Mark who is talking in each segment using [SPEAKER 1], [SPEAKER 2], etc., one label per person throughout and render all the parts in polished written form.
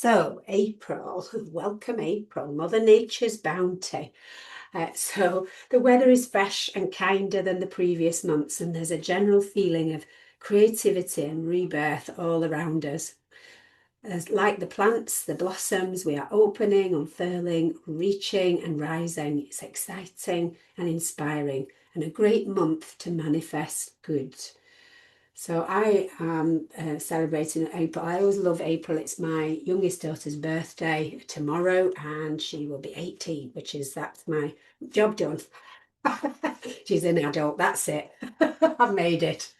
[SPEAKER 1] So, April, welcome April, Mother Nature's bounty. So, the weather is fresh and kinder than the previous months, and there's a general feeling of creativity and rebirth all around us. As like the plants, the blossoms, we are opening, unfurling, reaching, and rising. It's exciting and inspiring, and a great month to manifest good. So I am celebrating April. I always love April. It's my youngest daughter's birthday tomorrow, and she will be 18, that's my job done. She's an adult. That's it. I've made it.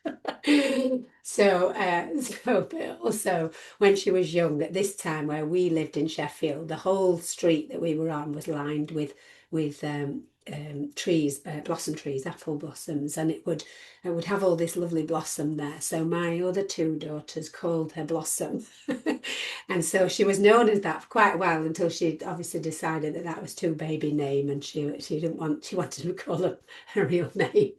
[SPEAKER 1] But also when she was young, at this time where we lived in Sheffield, the whole street that we were on was lined with trees, blossom trees, apple blossoms, and it would have all this lovely blossom there. So my other two daughters called her Blossom, and so she was known as that for quite a while until she obviously decided that that was too baby name, and she wanted to call her real name.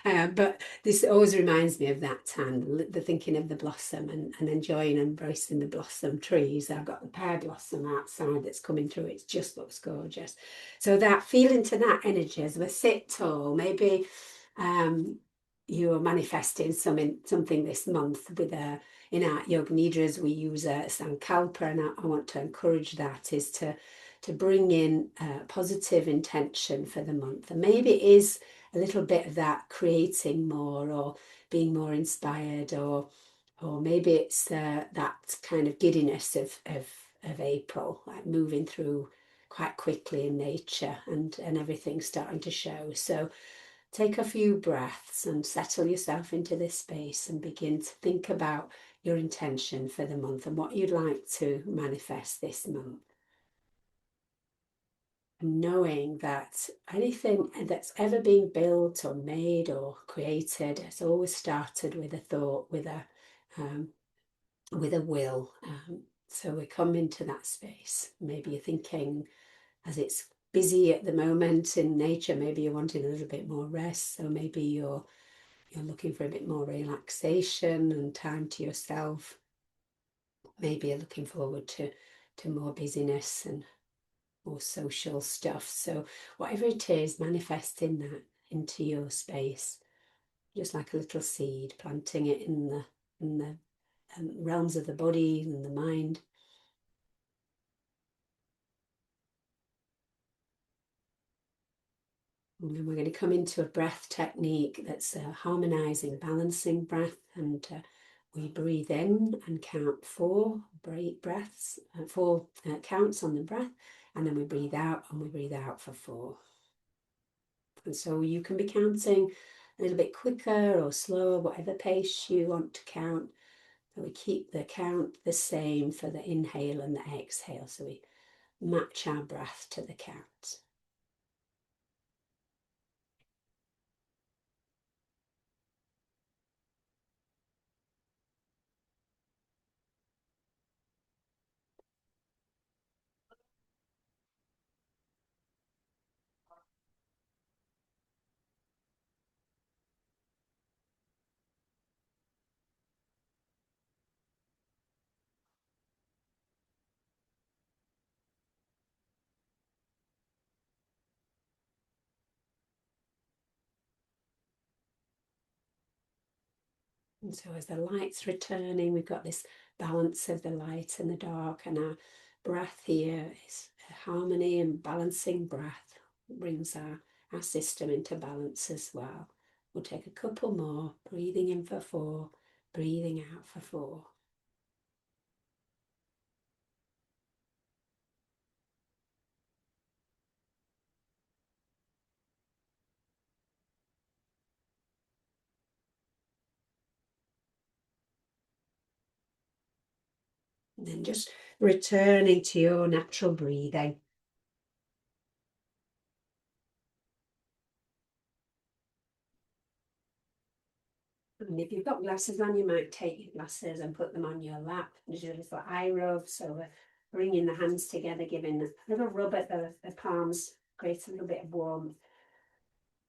[SPEAKER 1] But this always reminds me of that time, the thinking of the blossom and enjoying and embracing the blossom trees. I've got the pear blossom outside that's coming through. It just looks gorgeous. So that feeling to that energy as we sit tall, maybe you're manifesting something this month in our yoga nidras we use a sankalpa, and I want to encourage that is to bring in positive intention for the month, and maybe it is a little bit of that creating more or being more inspired, or maybe it's that kind of giddiness of April, like moving through quite quickly in nature and everything's starting to show. So take a few breaths and settle yourself into this space and begin to think about your intention for the month and what you'd like to manifest this month. And knowing that anything that's ever been built or made or created has always started with a thought, with a will. So we come into that space. Maybe you're thinking, as it's busy at the moment in nature, maybe you're wanting a little bit more rest. So maybe you're looking for a bit more relaxation and time to yourself. Maybe you're looking forward to more busyness and more social stuff. So whatever it is, manifesting that into your space, just like a little seed, planting it in the realms of the body and the mind. And then we're going to come into a breath technique that's a harmonizing, balancing breath. And we breathe in and count four breaths, four counts on the breath. And then we breathe out and we breathe out for four. And so you can be counting a little bit quicker or slower, whatever pace you want to count. So we keep the count the same for the inhale and the exhale. So we match our breath to the count. And so as the light's returning, we've got this balance of the light and the dark, and our breath here is a harmony and balancing breath. It brings our system into balance as well. We'll take a couple more, breathing in for four, breathing out for four. And then just returning to your natural breathing. And if you've got glasses on, you might take your glasses and put them on your lap. There's a little eye rub. So we're bringing the hands together, giving a little rub at the palms, creates a little bit of warmth.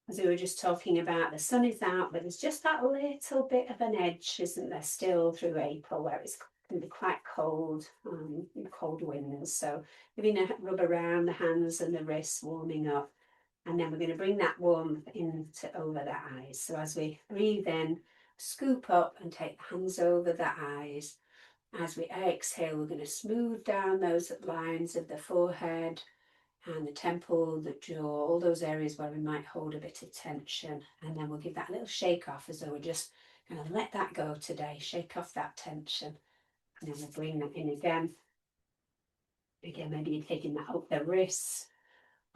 [SPEAKER 1] As we were just talking about, the sun is out, but there's just that little bit of an edge, isn't there, still through April, where it's can be quite cold, cold winds. So giving a rub around the hands and the wrists, warming up. And then we're going to bring that warmth into over the eyes. So as we breathe in, scoop up and take the hands over the eyes. As we exhale, we're going to smooth down those lines of the forehead and the temple, the jaw, all those areas where we might hold a bit of tension. And then we'll give that a little shake off as though we're just going to let that go today, shake off that tension. And then we'll bring that in again. Again, maybe you're taking that up the wrists.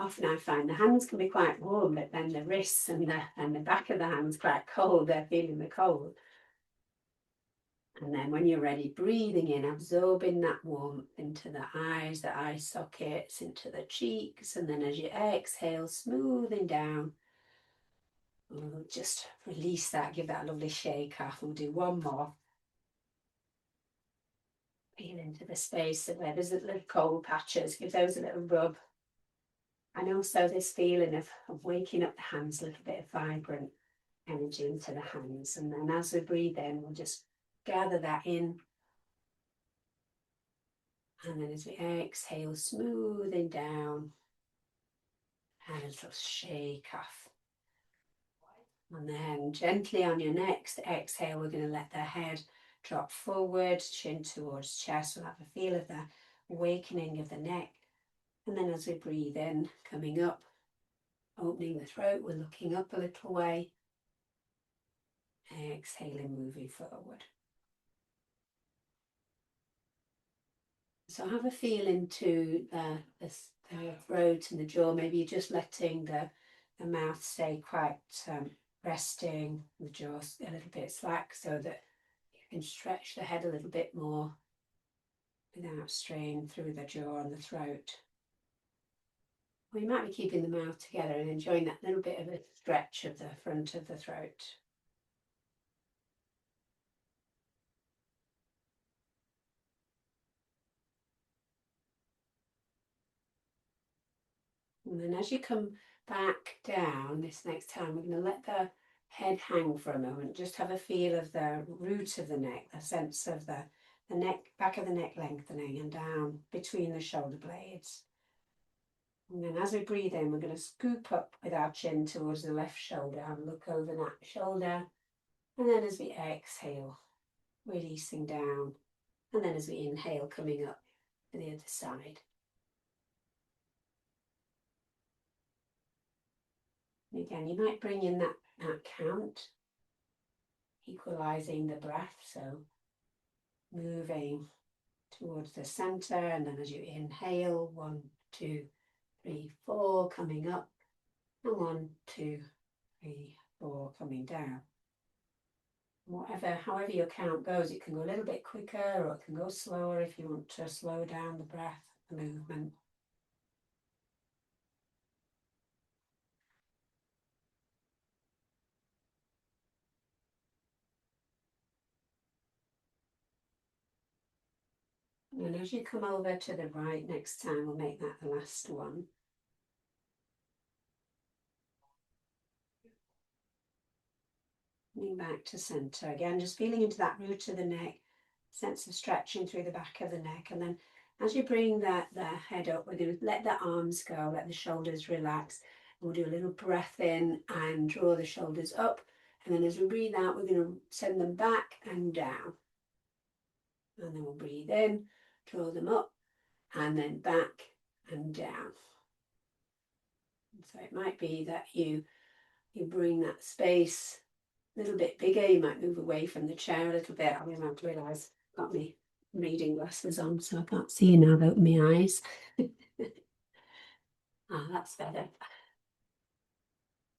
[SPEAKER 1] Often I find the hands can be quite warm, but then the wrists and the back of the hands quite cold. They're feeling the cold. And then when you're ready, breathing in, absorbing that warmth into the eye sockets, into the cheeks. And then as you exhale, smoothing down. We'll just release that, give that a lovely shake off. We'll do one more. Feel into the space where there's little cold patches. Give those a little rub. And also this feeling of waking up the hands, a little bit of vibrant energy into the hands. And then as we breathe in, we'll just gather that in. And then as we exhale, smoothing down. And a little shake off. And then gently on your next exhale, we're going to let the head drop forward, chin towards chest. We'll have a feel of the awakening of the neck. And then as we breathe in, coming up, opening the throat, we're looking up a little way. Exhaling, moving forward. So have a feel into the throat and the jaw. Maybe you're just letting the mouth stay quite resting, the jaw a little bit slack so that you can stretch the head a little bit more without strain through the jaw and the throat. Or you might be keeping the mouth together and enjoying that little bit of a stretch of the front of the throat. And then as you come back down, this next time, we're going to let the head hang for a moment. Just have a feel of the root of the neck, the sense of the neck, back of the neck lengthening and down between the shoulder blades. And then as we breathe in, we're going to scoop up with our chin towards the left shoulder and look over that shoulder. And then as we exhale, releasing down. And then as we inhale, coming up to the other side. And again, you might bring in that count, equalizing the breath. So moving towards the center, and then as you inhale, 1, 2, 3, 4, coming up, and 1, 2, 3, 4, coming down. However your count goes, it can go a little bit quicker or it can go slower if you want to slow down the breath, the movement. And as you come over to the right next time, we'll make that the last one. Coming back to center again, just feeling into that root of the neck, sense of stretching through the back of the neck. And then as you bring the head up, we're going to let the arms go, let the shoulders relax. We'll do a little breath in and draw the shoulders up. And then as we breathe out, we're going to send them back and down. And then we'll breathe in, draw them up, and then back and down. So it might be that you bring that space a little bit bigger. You might move away from the chair a little bit. I mean, I've realised I've got my reading glasses on, so I can't see now. I've opened my eyes. That's better.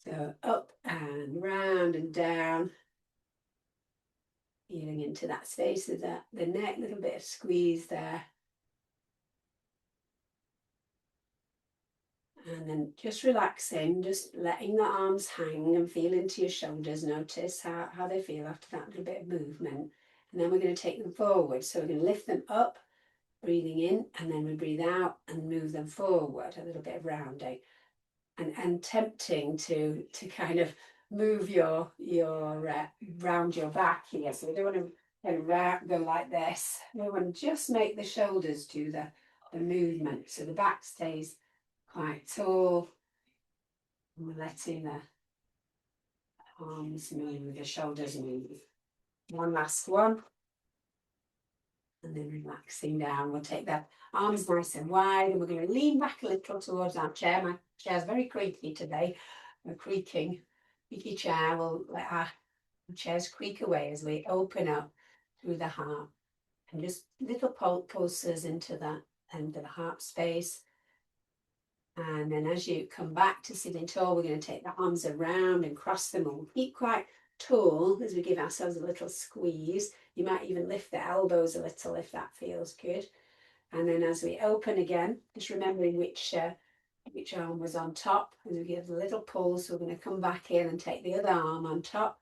[SPEAKER 1] So up and round and down. Feeling into that space of the neck, a little bit of squeeze there. And then just relaxing, just letting the arms hang and feel into your shoulders. Notice how they feel after that little bit of movement. And then we're going to take them forward. So we're going to lift them up, breathing in, and then we breathe out and move them forward, a little bit of rounding. And tempting to kind of move your round your back here. So we don't want to and go like this. We want to just make the shoulders do the movement, so the back stays quite tall. And we're letting the arms move, the shoulders move. One last one. And then relaxing down. We'll take the arms nice and wide, and we're going to lean back a little towards our chair. My chair's very creaky today. We're creaking. Creaky chair. We'll let our chairs creak away as we open up through the heart. And just little pulses into that end of the heart space. And then as you come back to sitting tall, we're going to take the arms around and cross them, and we'll keep quite tall as we give ourselves a little squeeze. You might even lift the elbows a little if that feels good. And then as we open again, just remembering which arm was on top. As we give a little pulse, we're going to come back in and take the other arm on top,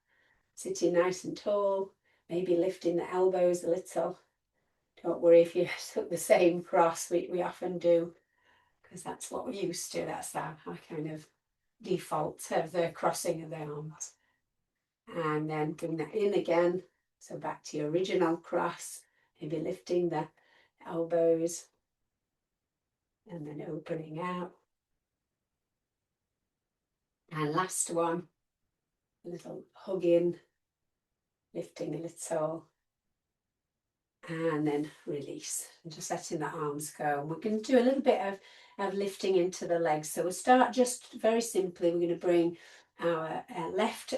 [SPEAKER 1] sitting nice and tall, maybe lifting the elbows a little. Don't worry if you took the same cross, we often do, because that's what we're used to. That's our kind of default of the crossing of the arms. And then bring that in again. So back to your original cross, maybe lifting the elbows and then opening out. And last one, a little hug in, lifting a little, and then release. And just letting the arms go. And we're going to do a little bit of lifting into the legs. So we'll start just very simply. We're going to bring our left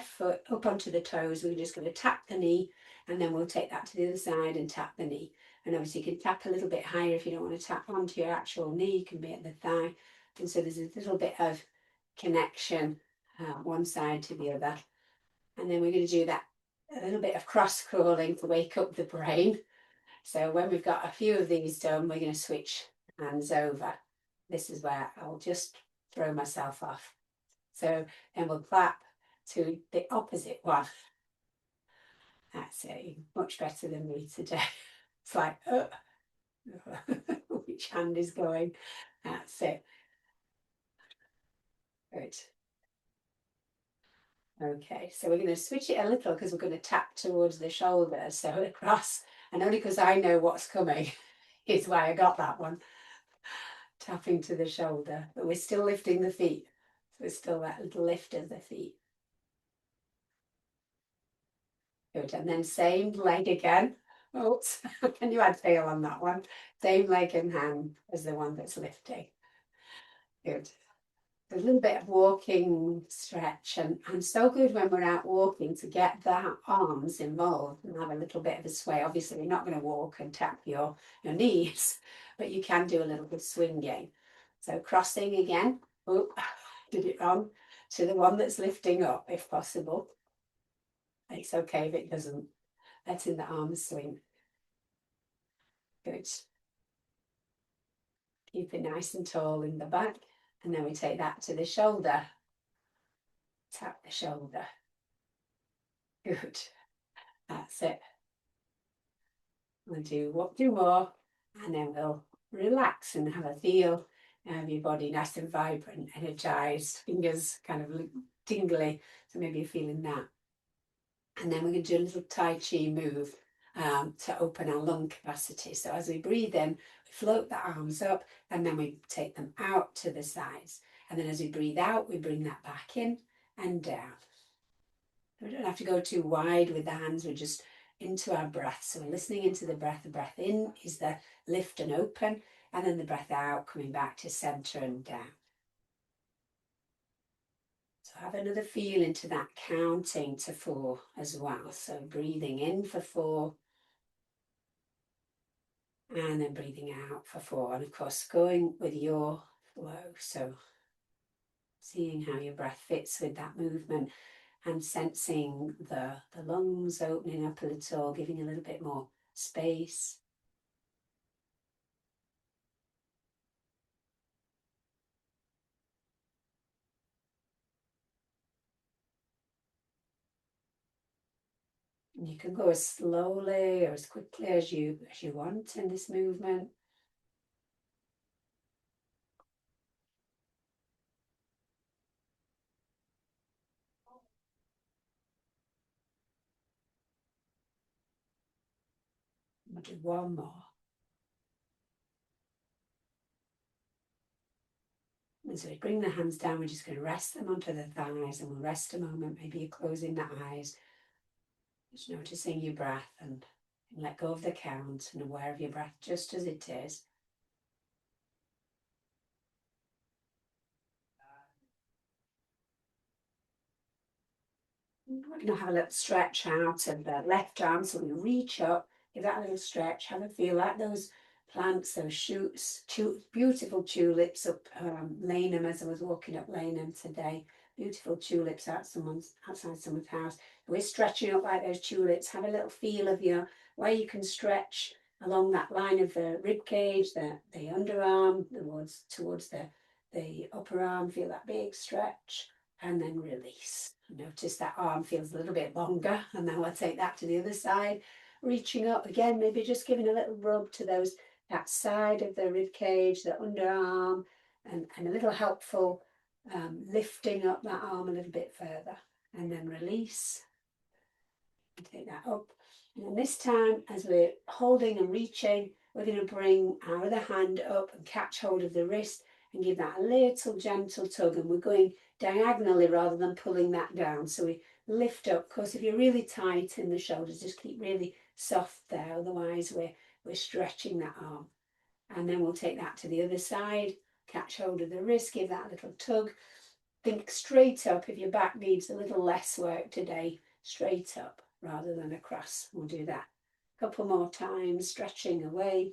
[SPEAKER 1] foot up onto the toes. We're just going to tap the knee, and then we'll take that to the other side and tap the knee. And obviously you can tap a little bit higher if you don't want to tap onto your actual knee. You can be at the thigh. And so there's a little bit of connection one side to the other. And then we're going to do that a little bit of cross crawling to wake up the brain. So when we've got a few of these done, we're going to switch hands over. This is where I'll just throw myself off. So then we'll clap to the opposite one. That's it. Much better than me today. It's like, which hand is going? That's it. Good. Okay, so we're going to switch it a little because we're going to tap towards the shoulder. So across, and only because I know what's coming is why I got that one. Tapping to the shoulder, but we're still lifting the feet. So it's still that little lift of the feet. Good, and then same leg again. Oops, can you add tail on that one? Same leg and hand as the one that's lifting. Good. A little bit of walking stretch, and so good when we're out walking to get the arms involved and have a little bit of a sway. Obviously, you're not going to walk and tap your knees, but you can do a little bit of swinging. So crossing again. Oh, did it wrong. To the one that's lifting up, if possible. It's okay if it doesn't. Letting the arms swing. Good. Keep it nice and tall in the back. And then we take that to the shoulder. Tap the shoulder. Good. That's it. We'll do more, and then we'll relax and have a feel of your body nice and vibrant, energized, fingers kind of tingly. So maybe you're feeling that. And then we're going to do a little Tai Chi move to open our lung capacity. So as we breathe in, we float the arms up, and then we take them out to the sides. And then as we breathe out, we bring that back in and down. We don't have to go too wide with the hands. We're just into our breath. So we're listening into the breath. The breath in is the lift and open, and then the breath out, coming back to center and down. So have another feel into that, counting to 4 as well. So breathing in for 4, and then breathing out for 4. And of course, going with your flow. So seeing how your breath fits with that movement, and sensing the lungs opening up a little, giving a little bit more space. And you can go as slowly or as quickly as you want in this movement. We'll do one more. And so we bring the hands down, we're just going to rest them onto the thighs, and we'll rest a moment. Maybe you're closing the eyes, just noticing your breath, and let go of the count and aware of your breath just as it is. We're going to have a little stretch out of the left arm, so we reach up, give that a little stretch, have a feel like those plants, those shoots, beautiful tulips up Laneham, as I was walking up Laneham today. Beautiful tulips outside someone's house. We're stretching up like those tulips. Have a little feel of where you can stretch along that line of the rib cage, the underarm, towards the upper arm. Feel that big stretch, and then release. Notice that arm feels a little bit longer, and then we'll take that to the other side, reaching up again, maybe just giving a little rub to that side of the rib cage, the underarm, and a little helpful lifting up that arm a little bit further, and then release. And take that up. And then this time, as we're holding and reaching, we're going to bring our other hand up and catch hold of the wrist and give that a little gentle tug. And we're going diagonally rather than pulling that down. So we lift up. Of course, if you're really tight in the shoulders, just keep really soft there. Otherwise, we're stretching that arm. And then we'll take that to the other side, catch hold of the wrist, give that a little tug. Think straight up. If your back needs a little less work today, straight up rather than across. We'll do that a couple more times, stretching away.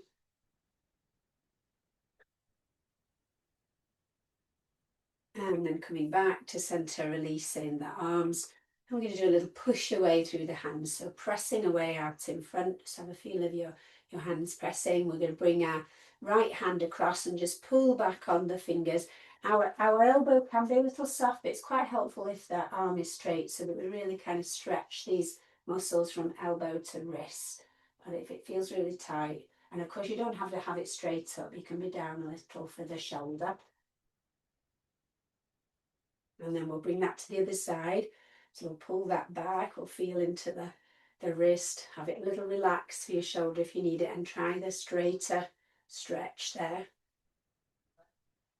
[SPEAKER 1] And then coming back to center, releasing the arms. And we're going to do a little push away through the hands. So pressing away out in front. Just have a feel of your hands pressing. We're going to bring our right hand across and just pull back on the fingers. Our elbow can be a little soft, but it's quite helpful if the arm is straight, so that we really kind of stretch these muscles from elbow to wrist. But if it feels really tight, and of course you don't have to have it straight up, you can be down a little for the shoulder. And then we'll bring that to the other side. So we'll pull that back, we'll feel into the wrist, have it a little relaxed for your shoulder if you need it, and try the straighter stretch there.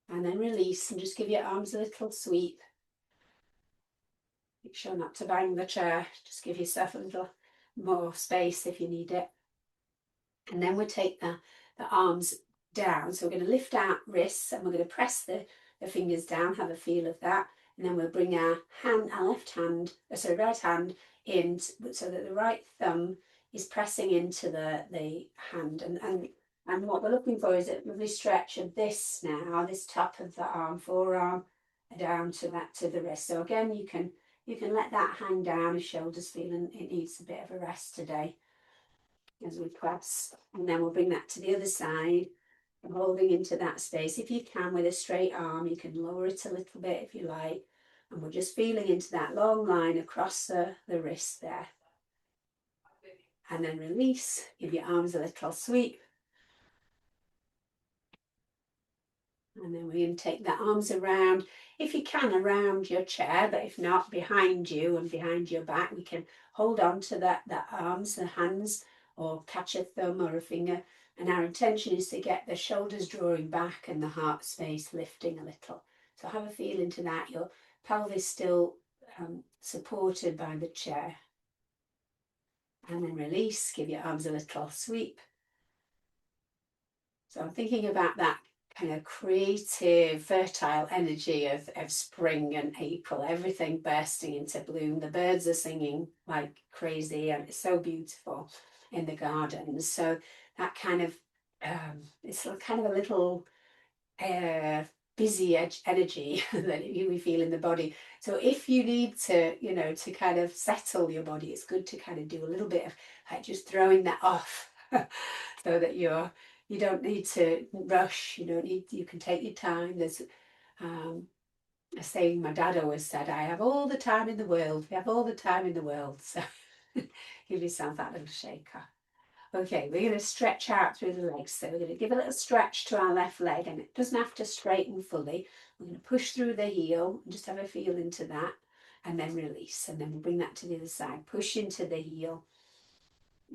[SPEAKER 1] And then release and just give your arms a little sweep. Make sure not to bang the chair. Just give yourself a little more space if you need it. And then we'll take the arms down. So we're going to lift our wrists and we're going to press the fingers down, have a feel of that. And then we'll bring our right hand in so that the right thumb is pressing into the hand. And what we're looking for is a lovely stretch of this now, this top of the arm, forearm, down to the wrist. So again, you can let that hang down if shoulders feeling it needs a bit of a rest today, as we press. And then we'll bring that to the other side, and holding into that space. If you can, with a straight arm, you can lower it a little bit if you like. And we're just feeling into that long line across the wrist there. And then release, give your arms a little sweep. And then we're going to take the arms around, if you can, around your chair, but if not, behind you and behind your back. We can hold on to the arms, the hands, or catch a thumb or a finger. And our intention is to get the shoulders drawing back and the heart space lifting a little. So have a feel into that. Your pelvis still supported by the chair. And then release, give your arms a little sweep. So I'm thinking about that kind of creative, fertile energy of spring and April, everything bursting into bloom. The birds are singing like crazy and it's so beautiful in the gardens. So that kind of, it's kind of a little busy energy that we feel in the body. So if you need to, to kind of settle your body, it's good to kind of do a little bit of like just throwing that off so that you don't need to rush. You can take your time. There's a saying my dad always said, I have all the time in the world. We have all the time in the world. So give yourself that little shaker. Okay, we're going to stretch out through the legs. So we're going to give a little stretch to our left leg, and it doesn't have to straighten fully. We're going to push through the heel and just have a feel into that, and then release. And then we'll bring that to the other side. Push into the heel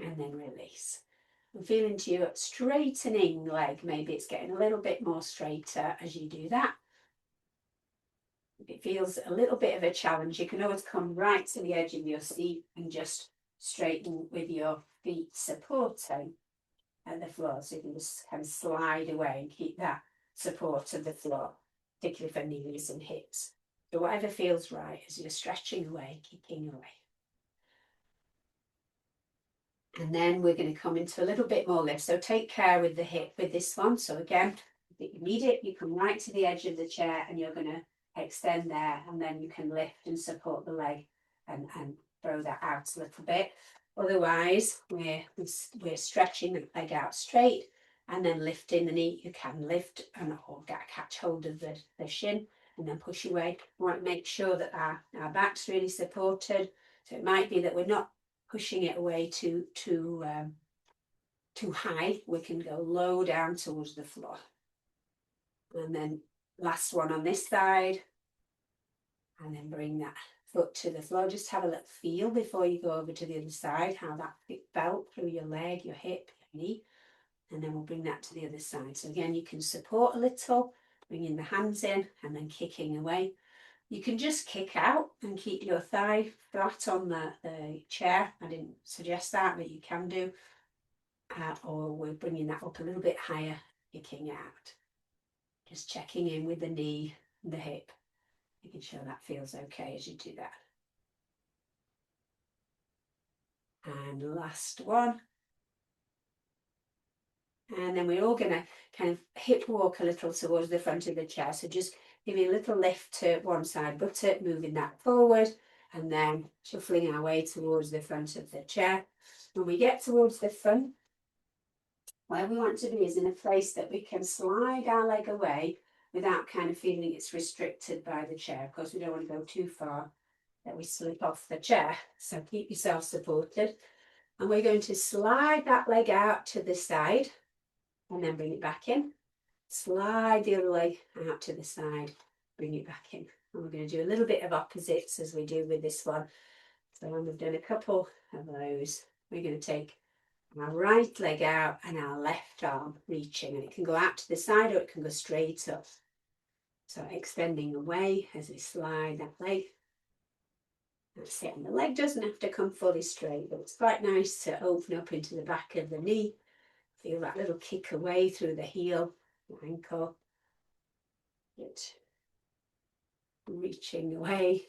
[SPEAKER 1] and then release. and feel into your straightening leg. Maybe it's getting a little bit more straighter as you do that. If it feels a little bit of a challenge, you can always come right to the edge of your seat and just straighten with your feet supporting at the floor. So you can just kind of slide away and keep that support of the floor, particularly for knees and hips. So whatever feels right as you're stretching away, kicking away. And then we're going to come into a little bit more lift. So take care with the hip with this one. So again, if you need it, you come right to the edge of the chair and you're going to extend there, and then you can lift and support the leg and throw that out a little bit. Otherwise, we're stretching the leg out straight and then lifting the knee. You can lift and or catch hold of the shin and then push away. We want to make sure that our back's really supported. So it might be that we're not pushing it away too high. We can go low down towards the floor. And then last one on this side. And then bring that foot to the floor. Just have a little feel before you go over to the other side, how that felt through your leg, your hip, your knee. And then we'll bring that to the other side. So again, you can support a little, bringing the hands in and then kicking away. You can just kick out and keep your thigh flat on the chair. I didn't suggest that, but you can do. Or we're bringing that up a little bit higher, kicking out. Just checking in with the knee and the hip, making sure that feels okay as you do that. And last one. And then we're all going to kind of hip walk a little towards the front of the chair. So just giving a little lift to one side buttock, moving that forward, and then shuffling our way towards the front of the chair. When we get towards the front, where we want to be is in a place that we can slide our leg away without kind of feeling it's restricted by the chair. Of course, we don't want to go too far that we slip off the chair. So keep yourself supported. And we're going to slide that leg out to the side and then bring it back in. Slide the other leg out to the side, bring it back in. And we're going to do a little bit of opposites as we do with this one. So when we've done a couple of those, we're going to take our right leg out and our left arm reaching, and it can go out to the side or it can go straight up. So extending away as we slide that leg. That's it. And the leg doesn't have to come fully straight, but it's quite nice to open up into the back of the knee. Feel that little kick away through the heel, the ankle. Good. Reaching away.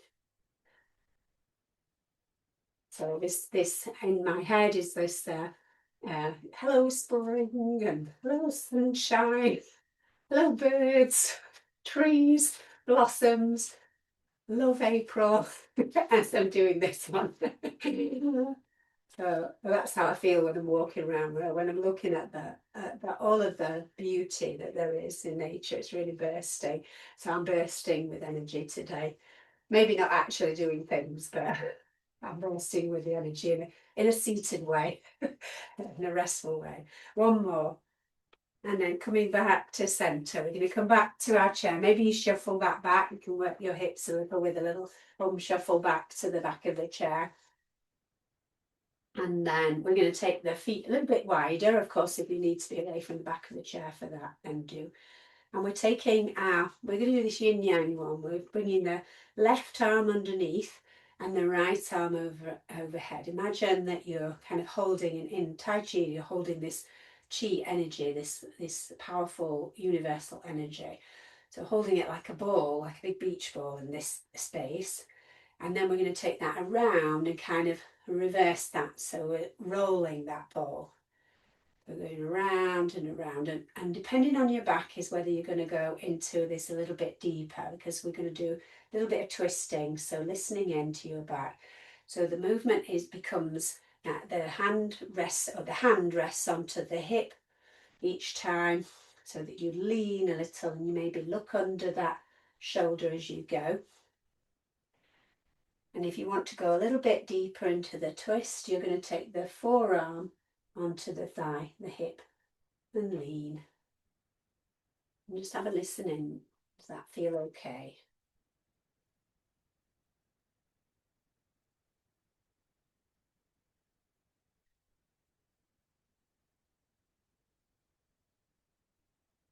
[SPEAKER 1] So this in my head is this hello spring and hello sunshine, hello birds, trees, blossoms, love April, as I'm doing this one. So that's how I feel when I'm walking around, when I'm looking at all of the beauty that there is in nature. It's really bursting. So I'm bursting with energy today. Maybe not actually doing things, but I'm bursting with the energy in a seated way, in a restful way. One more. And then coming back to centre, we're going to come back to our chair. Maybe you shuffle that back. You can work your hips a little with a little shuffle back to the back of the chair. And then we're going to take the feet a little bit wider. Of course, if you need to be away from the back of the chair for that, then do. And we're going to do this yin yang one. We're bringing the left arm underneath and the right arm overhead. Imagine that you're kind of holding in Tai Chi, you're holding this Chi energy, this powerful universal energy. So holding it like a ball, like a big beach ball in this space. And then we're going to take that around and kind of reverse that. So we're rolling that ball. We're going around and around, and depending on your back is whether you're going to go into this a little bit deeper, because we're going to do a little bit of twisting, so listening into your back. So the movement becomes the hand rests onto the hip each time, so that you lean a little and you maybe look under that shoulder as you go. And if you want to go a little bit deeper into the twist, you're going to take the forearm onto the thigh, the hip, and lean. And just have a listen in. Does that feel okay?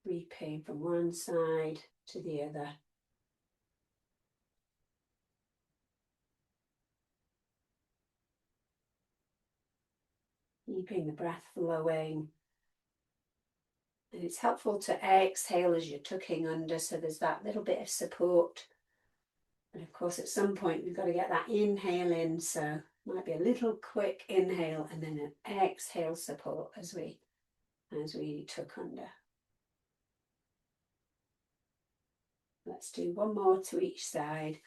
[SPEAKER 1] Sweeping from one side to the other. Keeping the breath flowing. And it's helpful to exhale as you're tucking under, so there's that little bit of support. And of course, at some point, we've got to get that inhale in, so might be a little quick inhale and then an exhale support as we tuck under. Let's do one more to each side.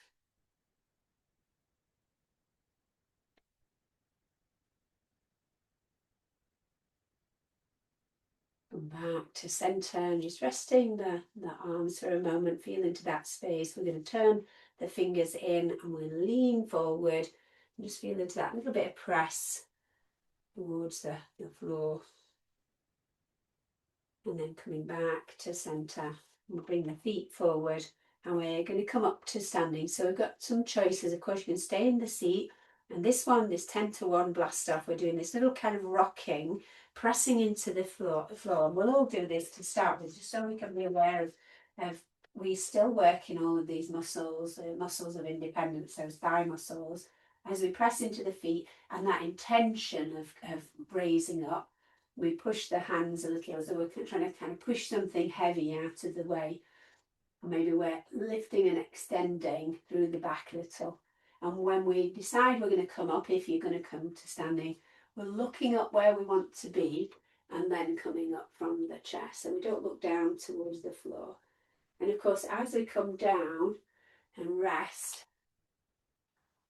[SPEAKER 1] Come back to centre and just resting the arms for a moment, feel into that space. We're going to turn the fingers in and we'll lean forward and just feel into that little bit of press towards the floor. And then coming back to centre, we'll bring the feet forward and we're going to come up to standing. So we've got some choices. Of course, you can stay in the seat. And this 10 to 1 blast off, we're doing this little kind of rocking, pressing into the floor. And we'll all do this to start with, just so we can be aware of we still work in all of these muscles, muscles of independence, those thigh muscles, as we press into the feet, and that intention of raising up. We push the hands a little, so we're trying to kind of push something heavy out of the way. Or maybe we're lifting and extending through the back a little. And when we decide we're going to come up, if you're going to come to standing, we're looking up where we want to be and then coming up from the chest. So we don't look down towards the floor. And of course, as we come down and rest,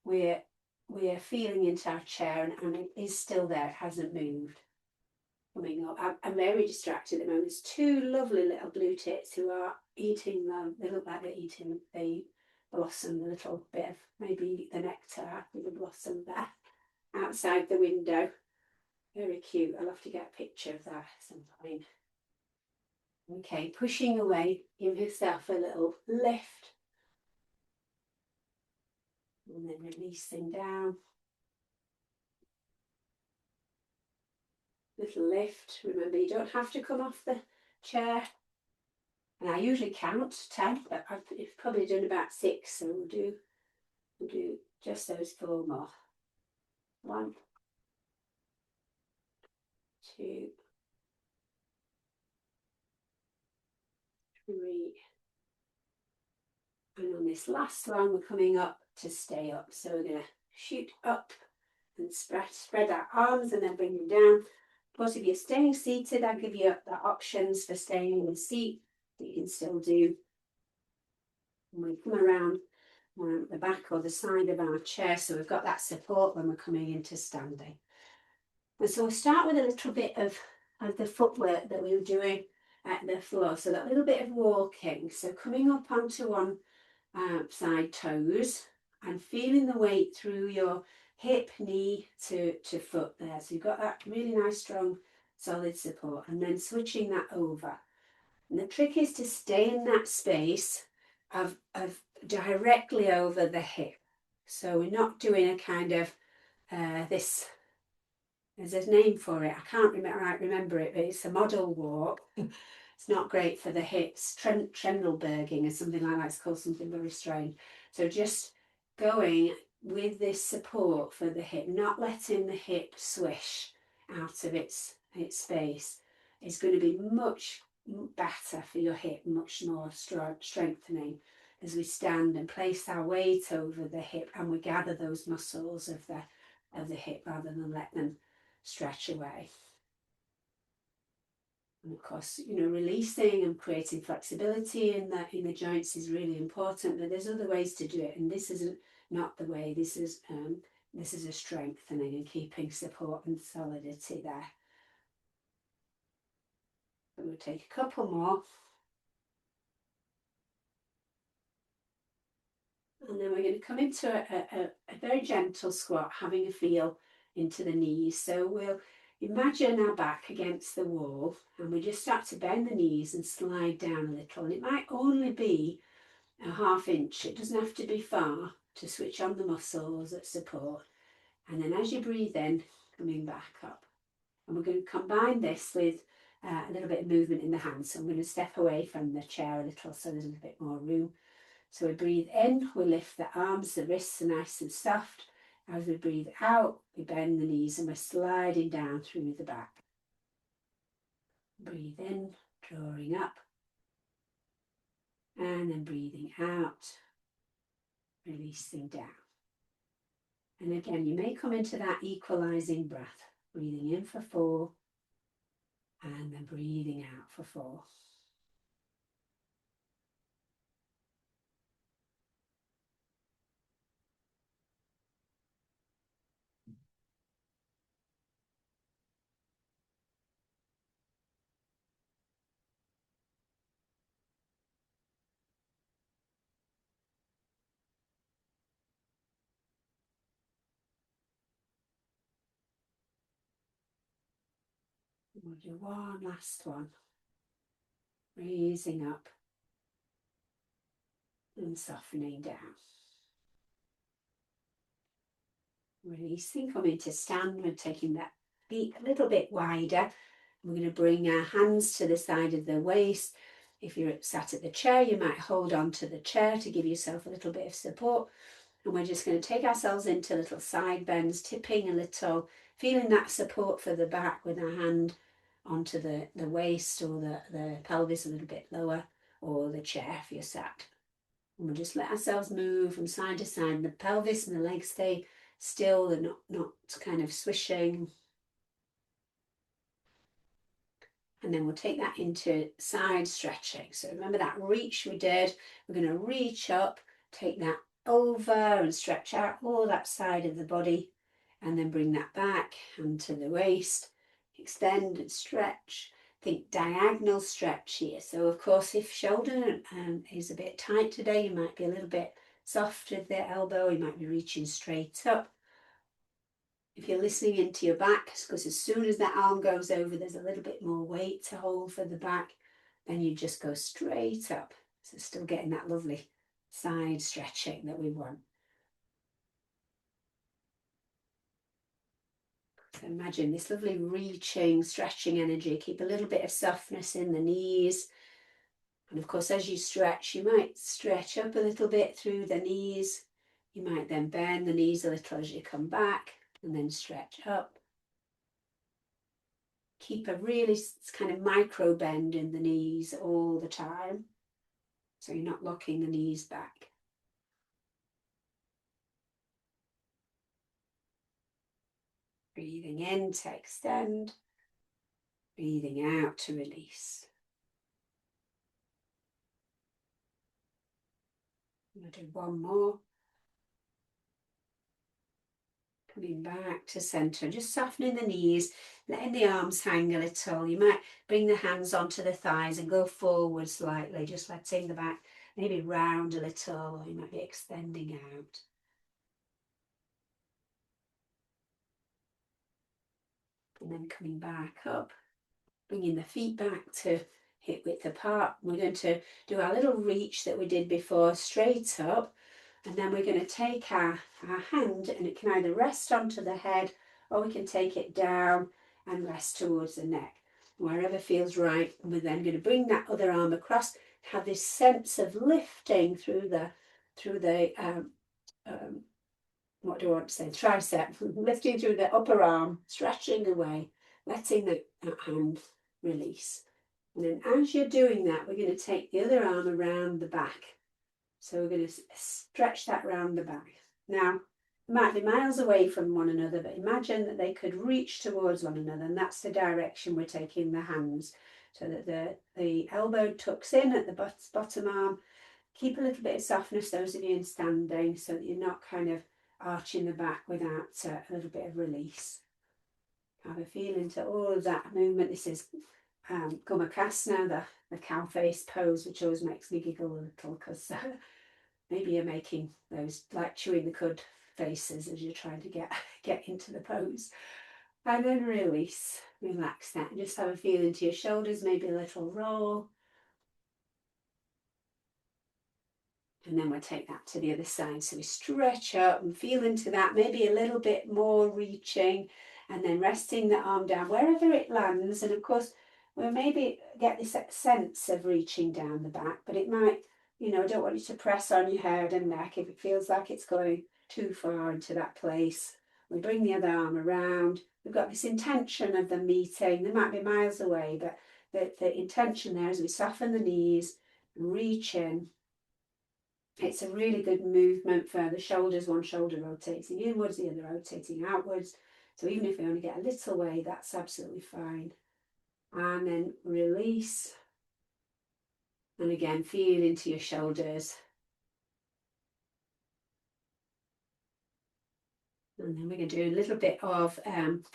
[SPEAKER 1] we're feeling into our chair and it is still there, it hasn't moved. Coming up, I'm very distracted at the moment. There's two lovely little blue tits who are eating them. They look like they're eating the blossom, a little bit of maybe the nectar with the blossom there outside the window. Very cute. I'll have to get a picture of that sometime. Okay, pushing away, give yourself a little lift. And then releasing down. Little lift. Remember, you don't have to come off the chair. And I usually count 10, but I've probably done about 6, so we'll do just those 4 more. 1, 2, 3. And on this last one, we're coming up to stay up. So we're going to shoot up and spread our arms and then bring them down. Of course, if you're staying seated, I'll give you the options for staying in the seat that you can still do. And we come around the back or the side of our chair, so we've got that support when we're coming into standing. And so we'll start with a little bit of the footwork that we were doing at the floor. So that little bit of walking. So coming up onto one side toes and feeling the weight through your hip, knee to foot there. So you've got that really nice, strong, solid support. And then switching that over. And the trick is to stay in that space of directly over the hip. So we're not doing a kind of this, there's a name for it, I can't remember it, but it's a model walk. It's not great for the hips, Trendelberging or something like that, it's called something very strange. So just going with this support for the hip, not letting the hip swish out of its space, is going to be much better for your hip, much more strengthening as we stand and place our weight over the hip and we gather those muscles of the hip rather than let them stretch away. And of course, releasing and creating flexibility in the joints is really important, but there's other ways to do it, and this isn't not the way. This is a strengthening and keeping support and solidity there. But we'll take a couple more. And then we're going to come into a very gentle squat, having a feel into the knees. So we'll imagine our back against the wall and we just start to bend the knees and slide down a little. And it might only be a ½ inch. It doesn't have to be far to switch on the muscles that support. And then as you breathe in, coming back up. And we're going to combine this with a little bit of movement in the hands. So I'm going to step away from the chair a little so there's a little bit more room. So we breathe in, we lift the arms, the wrists are nice and soft. As we breathe out, we bend the knees and we're sliding down through the back. Breathe in, drawing up. And then breathing out, releasing down. And again, you may come into that equalizing breath. Breathing in for 4, and then breathing out for 4. We'll do one last one. Raising up and softening down. Releasing, coming to stand. We're taking that feet a little bit wider. We're going to bring our hands to the side of the waist. If you're sat at the chair, you might hold on to the chair to give yourself a little bit of support. And we're just going to take ourselves into little side bends, tipping a little, feeling that support for the back with our hand onto the waist or the pelvis a little bit lower, or the chair if you're sat. And we'll just let ourselves move from side to side. And the pelvis and the legs stay still, they're not kind of swishing. And then we'll take that into side stretching. So remember that reach we did. We're going to reach up, take that over and stretch out all that side of the body, and then bring that back onto the waist. Extend and stretch. Think diagonal stretch here. So of course, if shoulder is a bit tight today, you might be a little bit soft with the elbow. You might be reaching straight up. If you're listening into your back, because as soon as that arm goes over, there's a little bit more weight to hold for the back, then you just go straight up. So still getting that lovely side stretching that we want. So imagine this lovely reaching, stretching energy. Keep a little bit of softness in the knees. And of course, as you stretch, you might stretch up a little bit through the knees. You might then bend the knees a little as you come back and then stretch up. Keep a really kind of micro bend in the knees all the time, so you're not locking the knees back. Breathing in to extend, breathing out to release. I'm going to do one more. Coming back to centre, just softening the knees, letting the arms hang a little. You might bring the hands onto the thighs and go forward slightly, just letting the back maybe round a little, or you might be extending out. And then coming back up, bringing the feet back to hip width apart. We're going to do our little reach that we did before, straight up. And then we're going to take our hand, and it can either rest onto the head or we can take it down and rest towards the neck, wherever feels right. And we're then going to bring that other arm across, have this sense of lifting through the what do I want to say, tricep, lifting through the upper arm, stretching away, letting that hand release. And then as you're doing that, we're going to take the other arm around the back. So we're going to stretch that round the back. Now, it might be miles away from one another, but imagine that they could reach towards one another, and that's the direction we're taking the hands, so that the elbow tucks in at the bottom arm. Keep a little bit of softness, those of you in standing, so that you're not kind of arching the back without a little bit of release. Have a feel into all of that movement. This is Gomakasana, the cow face pose, which always makes me giggle a little, because maybe you're making those like chewing the cud faces as you're trying to get into the pose. And then release, relax that, and just have a feel into your shoulders, maybe a little roll. And then we'll take that to the other side. So we stretch up and feel into that, maybe a little bit more reaching, and then resting the arm down wherever it lands. And of course, we'll maybe get this sense of reaching down the back, but it might, I don't want you to press on your head and neck if it feels like it's going too far into that place. We bring the other arm around. We've got this intention of them meeting. They might be miles away, but the intention there is we soften the knees, reach in. It's a really good movement for the shoulders, one shoulder rotating inwards, the other rotating outwards. So even if we only get a little way, that's absolutely fine. And then release. And again, feel into your shoulders. And then we're going to do a little bit of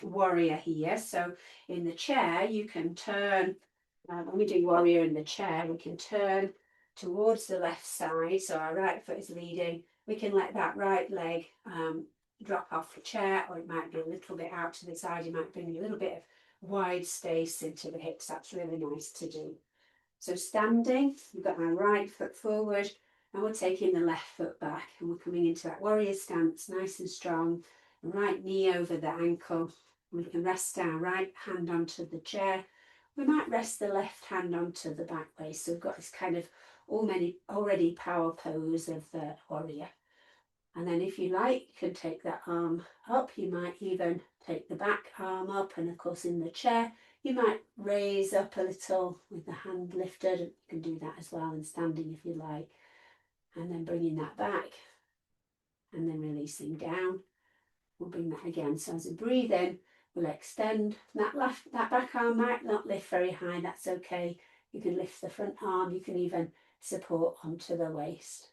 [SPEAKER 1] warrior here. So in the chair, you can turn, when we do warrior in the chair, we can turn towards the left side. So our right foot is leading. We can let that right leg drop off the chair, or it might be a little bit out to the side. You might bring a little bit of wide space into the hips. That's really nice to do. So standing, we've got our right foot forward, and we're taking the left foot back, and we're coming into that warrior stance, nice and strong. Right knee over the ankle. We can rest our right hand onto the chair. We might rest the left hand onto the back waist. So we've got this kind of already power pose of the warrior. And then if you like, you can take that arm up. You might even take the back arm up. And of course, in the chair, you might raise up a little with the hand lifted. You can do that as well in standing if you like. And then bringing that back and then releasing down. We'll bring that again. So as we breathe in, we'll extend. That back arm might not lift very high. That's okay. You can lift the front arm. You can even support onto the waist.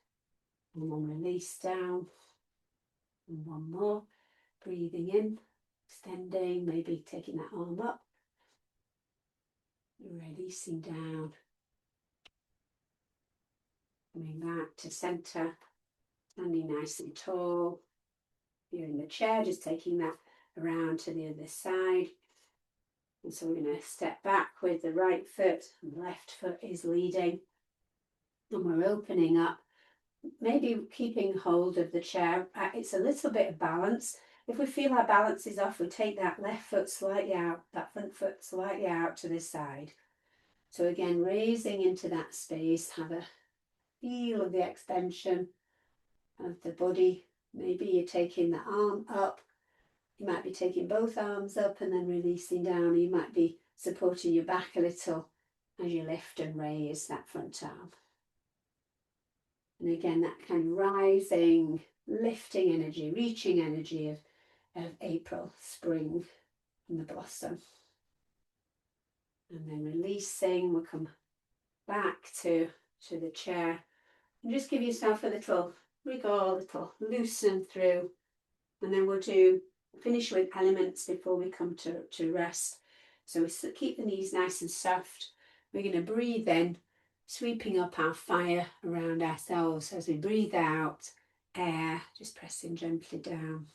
[SPEAKER 1] And then release down. And one more. Breathing in, extending, maybe taking that arm up. Releasing down. Coming back to center. Standing nice and tall. You're in the chair, just taking that around to the other side. And so we're going to step back with the right foot, and the left foot is leading. And we're opening up, maybe keeping hold of the chair. It's a little bit of balance. If we feel our balance is off, we take that left foot slightly out, that front foot slightly out to this side. So again, raising into that space, have a feel of the extension of the body. Maybe you're taking the arm up. You might be taking both arms up and then releasing down. Or you might be supporting your back a little as you lift and raise that front arm. And again, that kind of rising, lifting energy, reaching energy of April, spring, and the blossom. And then releasing, we'll come back to the chair. And just give yourself a little wriggle, a little loosen through. And then we'll finish with elements before we come to rest. So we keep the knees nice and soft. We're going to breathe in, sweeping up our fire around ourselves. As we breathe out, air, just pressing gently down.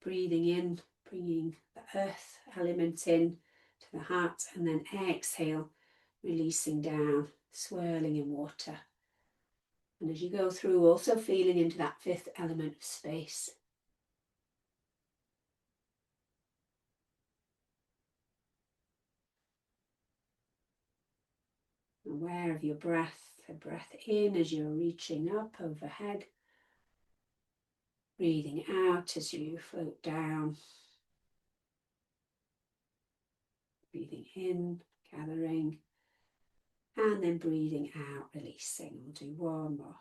[SPEAKER 1] Breathing in, bringing the earth element in to the heart, and then exhale, releasing down, swirling in water. And as you go through, also feeling into that fifth element of space. Aware of your breath, a breath in as you're reaching up overhead. Breathing out as you float down. Breathing in, gathering. And then breathing out, releasing. We'll do one more.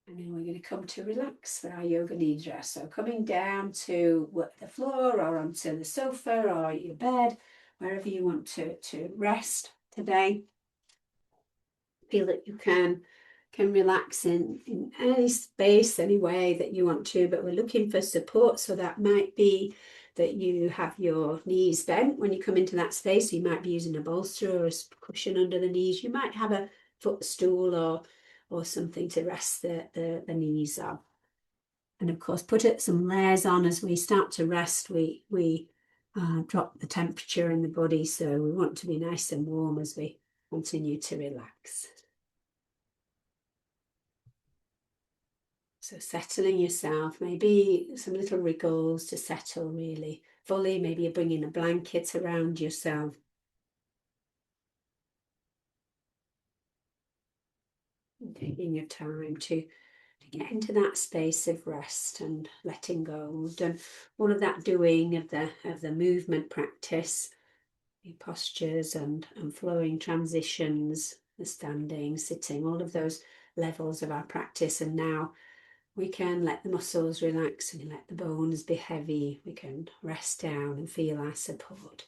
[SPEAKER 1] And then we're going to come to relax for our yoga nidra. So coming down to the floor or onto the sofa or your bed, wherever you want to rest today. Feel that you can relax in any space, any way that you want to, but we're looking for support. So that might be that you have your knees bent when you come into that space. You might be using a bolster or a cushion under the knees. You might have a footstool or something to rest the knees on. And of course, put some layers on as we start to rest. We drop the temperature in the body, so we want to be nice and warm as we continue to relax. So settling yourself, maybe some little wriggles to settle really fully. Maybe you're bringing a blanket around yourself. And taking your time to get into that space of rest and letting go. We've done all of that doing of the movement practice, the postures and flowing transitions, the standing, sitting, all of those levels of our practice. And now we can let the muscles relax and let the bones be heavy. We can rest down and feel our support.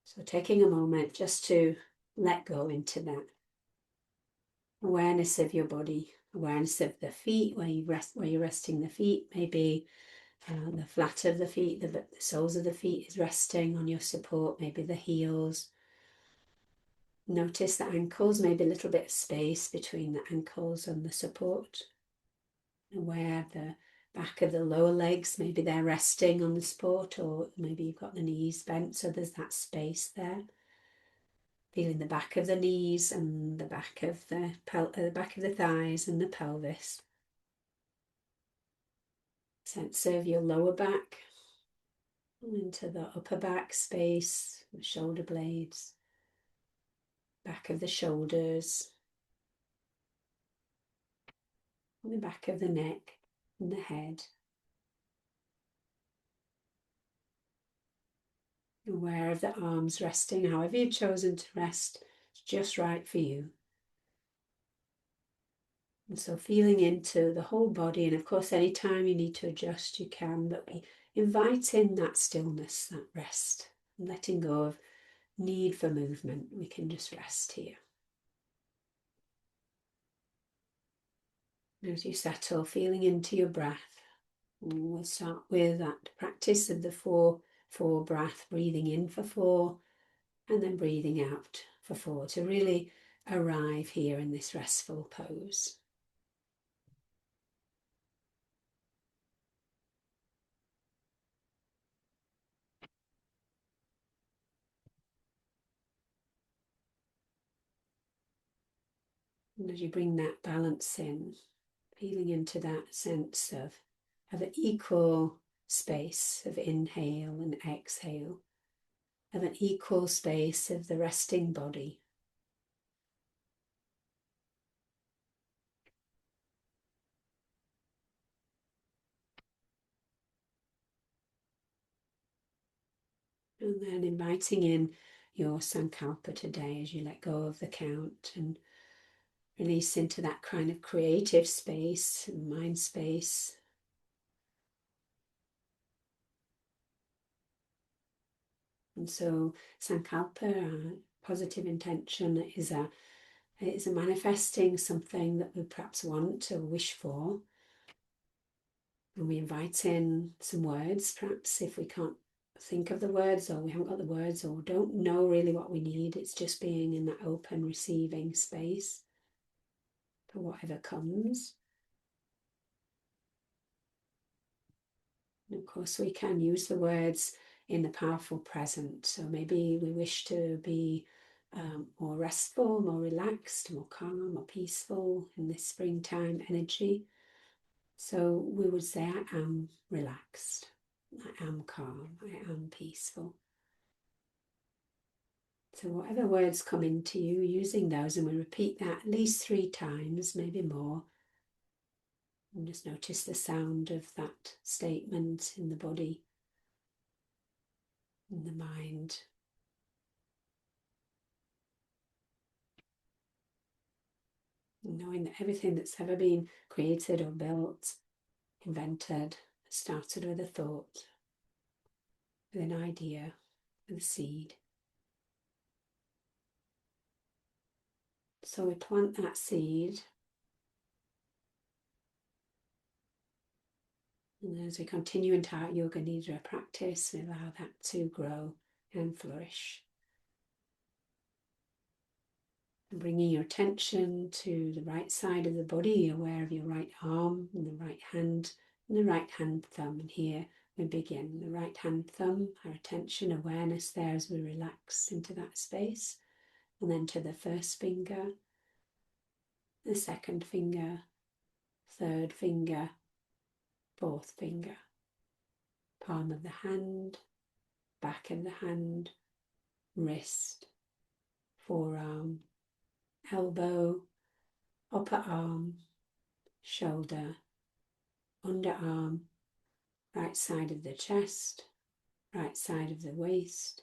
[SPEAKER 1] So taking a moment just to let go into that awareness of your body, awareness of the feet, where you're resting the feet, maybe the flat of the feet, the soles of the feet is resting on your support, maybe the heels. Notice the ankles, maybe a little bit of space between the ankles and the support. Aware of the back of the lower legs, maybe they're resting on the support, or maybe you've got the knees bent, so there's that space there. Feeling the back of the knees and the back of the back of the thighs and the pelvis. Sense of your lower back into the upper back space, the shoulder blades, back of the shoulders, and the back of the neck and the head. Aware of the arms resting, however you've chosen to rest, it's just right for you. And so feeling into the whole body, and of course anytime you need to adjust you can, but we invite in that stillness, that rest, and letting go of need for movement. We can just rest here. As you settle, feeling into your breath, we'll start with that practice of the four breath, breathing in for 4 and then breathing out for 4 to really arrive here in this restful pose. And as you bring that balance in, feeling into that sense of an equal space of inhale and exhale, of an equal space of the resting body. And then inviting in your sankalpa today as you let go of the count and release into that kind of creative space and mind space. And so sankalpa, positive intention, is a manifesting something that we perhaps want or wish for. And we invite in some words, perhaps if we can't think of the words or we haven't got the words or don't know really what we need. It's just being in that open receiving space for whatever comes. And of course we can use the words in the powerful present. So maybe we wish to be more restful, more relaxed, more calm, more peaceful in this springtime energy. So we would say, I am relaxed, I am calm, I am peaceful. So whatever words come into you, using those, and we repeat that at least 3 times, maybe more. And just notice the sound of that statement in the body, in the mind. Knowing that everything that's ever been created or built, invented, started with a thought, with an idea, with a seed. So we plant that seed, and as we continue into our Yoga Nidra practice, we allow that to grow and flourish. And bringing your attention to the right side of the body, aware of your right arm and the right hand thumb, and here we begin. The right hand thumb, our attention, awareness there as we relax into that space. And then to the first finger, the second finger, third finger, fourth finger, palm of the hand, back of the hand, wrist, forearm, elbow, upper arm, shoulder, underarm, right side of the chest, right side of the waist,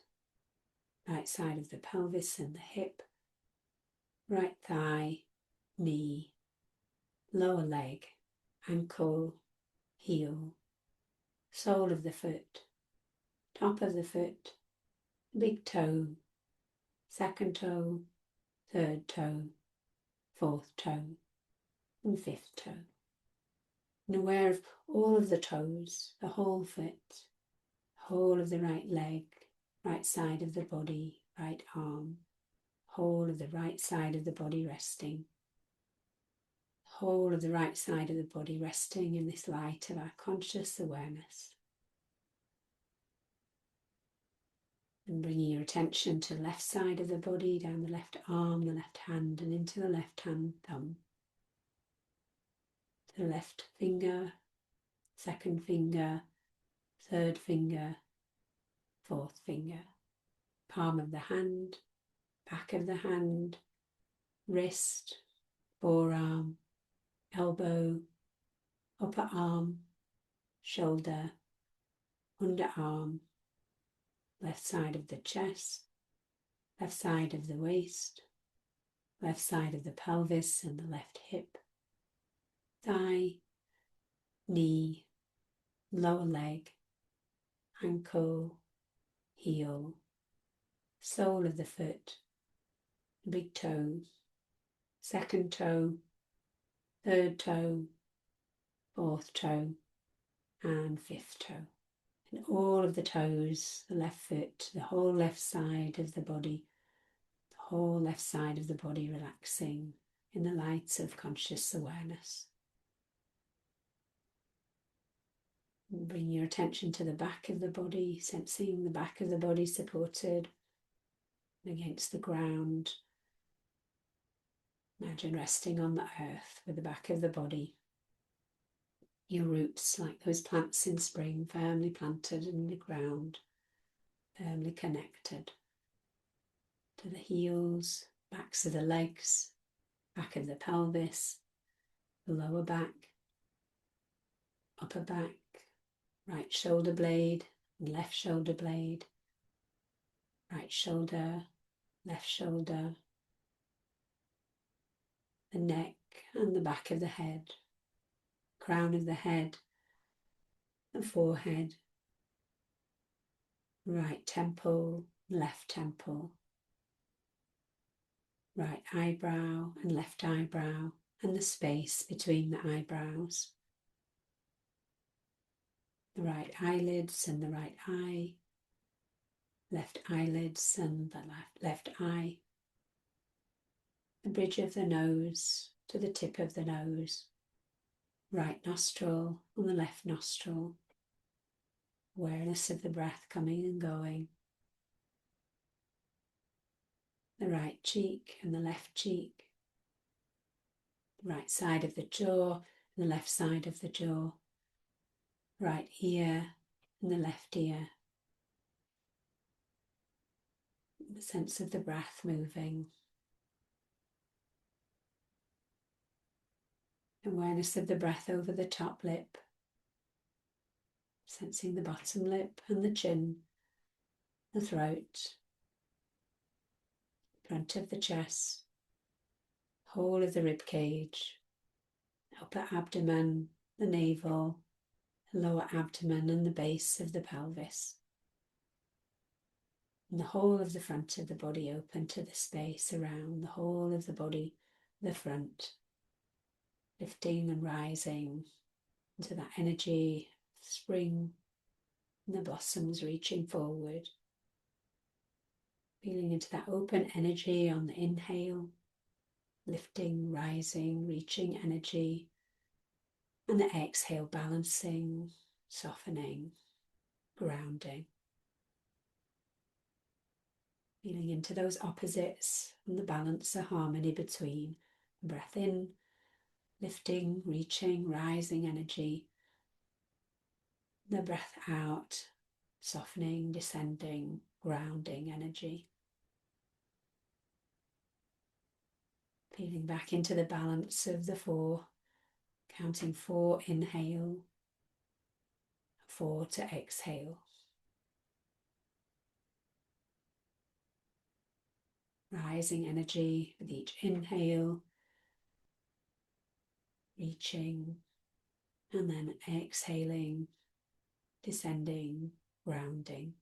[SPEAKER 1] right side of the pelvis and the hip, right thigh, knee, lower leg, ankle, heel, sole of the foot, top of the foot, big toe, second toe, third toe, fourth toe, and fifth toe. And aware of all of the toes, the whole foot, whole of the right leg, right side of the body, right arm, whole of the right side of the body resting, whole of the right side of the body resting in this light of our conscious awareness. And bringing your attention to the left side of the body, down the left arm, the left hand, and into the left hand thumb. The left finger, second finger, third finger, fourth finger, palm of the hand, back of the hand, wrist, forearm, elbow, upper arm, shoulder, underarm, left side of the chest, left side of the waist, left side of the pelvis and the left hip, thigh, knee, lower leg, ankle, heel, sole of the foot, big toe, second toe, third toe, fourth toe, and fifth toe. And all of the toes, the left foot, the whole left side of the body, the whole left side of the body relaxing in the light of conscious awareness. And bring your attention to the back of the body, sensing the back of the body supported against the ground. Imagine resting on the earth with the back of the body. Your roots, like those plants in spring, firmly planted in the ground, firmly connected to the heels, backs of the legs, back of the pelvis, the lower back, upper back, right shoulder blade, left shoulder blade, right shoulder, left shoulder, the neck and the back of the head, crown of the head, the forehead, right temple, left temple, right eyebrow and left eyebrow, and the space between the eyebrows, the right eyelids and the right eye, left eyelids and the left eye, the bridge of the nose to the tip of the nose, right nostril and the left nostril, awareness of the breath coming and going, the right cheek and the left cheek, the right side of the jaw and the left side of the jaw, right ear and the left ear, the sense of the breath moving, awareness of the breath over the top lip, sensing the bottom lip and the chin, the throat, front of the chest, whole of the rib cage, upper abdomen, the navel, the lower abdomen and the base of the pelvis. And the whole of the front of the body open to the space around the whole of the body, the front, lifting and rising into that energy of spring, and the blossoms reaching forward. Feeling into that open energy on the inhale, lifting, rising, reaching energy, and the exhale balancing, softening. grounding. Feeling into those opposites and the balance, the harmony between. Breath in, lifting, reaching, rising energy. The breath out, softening, descending, grounding energy. Feeling back into the balance of the 4, counting 4 inhale, 4 to exhale. Rising energy with each inhale, reaching, and then exhaling, descending, grounding.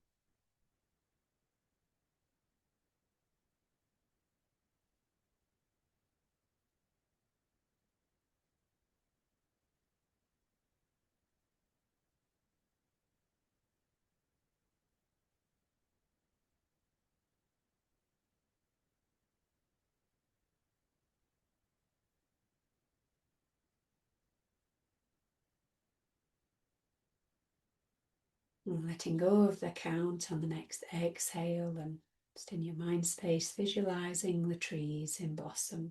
[SPEAKER 1] And letting go of the count on the next exhale, and just in your mind space, visualizing the trees in blossom.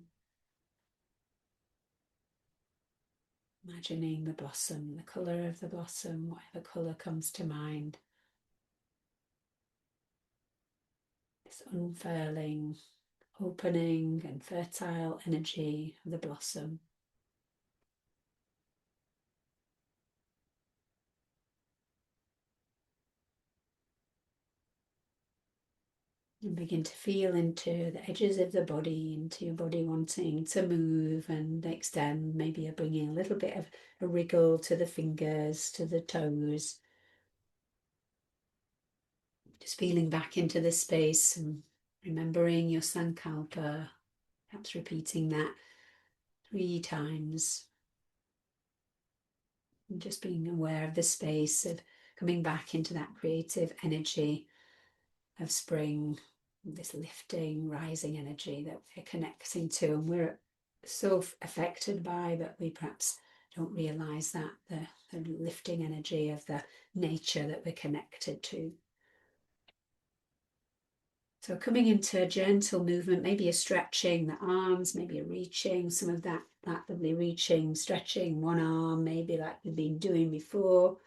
[SPEAKER 1] Imagining the blossom, the colour of the blossom, whatever colour comes to mind. This unfurling, opening and fertile energy of the blossom. And begin to feel into the edges of the body, into your body wanting to move and extend. Maybe you're bringing a little bit of a wriggle to the fingers, to the toes. Just feeling back into this space and remembering your sankalpa, perhaps repeating that 3 times. And just being aware of the space, of coming back into that creative energy of spring, this lifting, rising energy that we're connecting to, and we're so affected by that we perhaps don't realize that the lifting energy of the nature that we're connected to. So coming into a gentle movement, maybe a stretching the arms, maybe a reaching, some of that lovely reaching, stretching one arm, maybe like we've been doing before.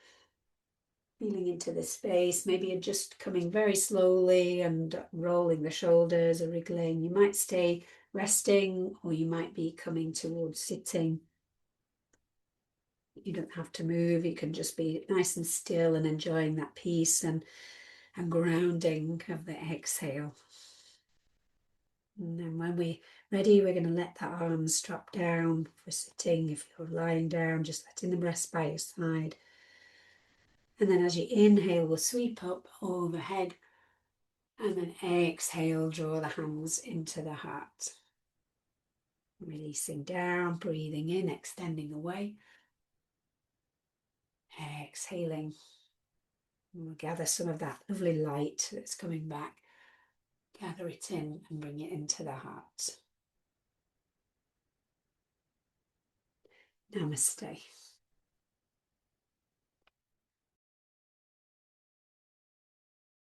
[SPEAKER 1] Feeling into the space, maybe you're just coming very slowly and rolling the shoulders or wriggling. You might stay resting, or you might be coming towards sitting. You don't have to move, you can just be nice and still and enjoying that peace and grounding of the exhale. And then when we're ready, we're going to let the arms drop down for sitting. If you're lying down, just letting them rest by your side. And then as you inhale, we'll sweep up overhead. And then exhale, draw the hands into the heart. Releasing down, breathing in, extending away. Exhaling. And we'll gather some of that lovely light that's coming back. Gather it in and bring it into the heart. Namaste.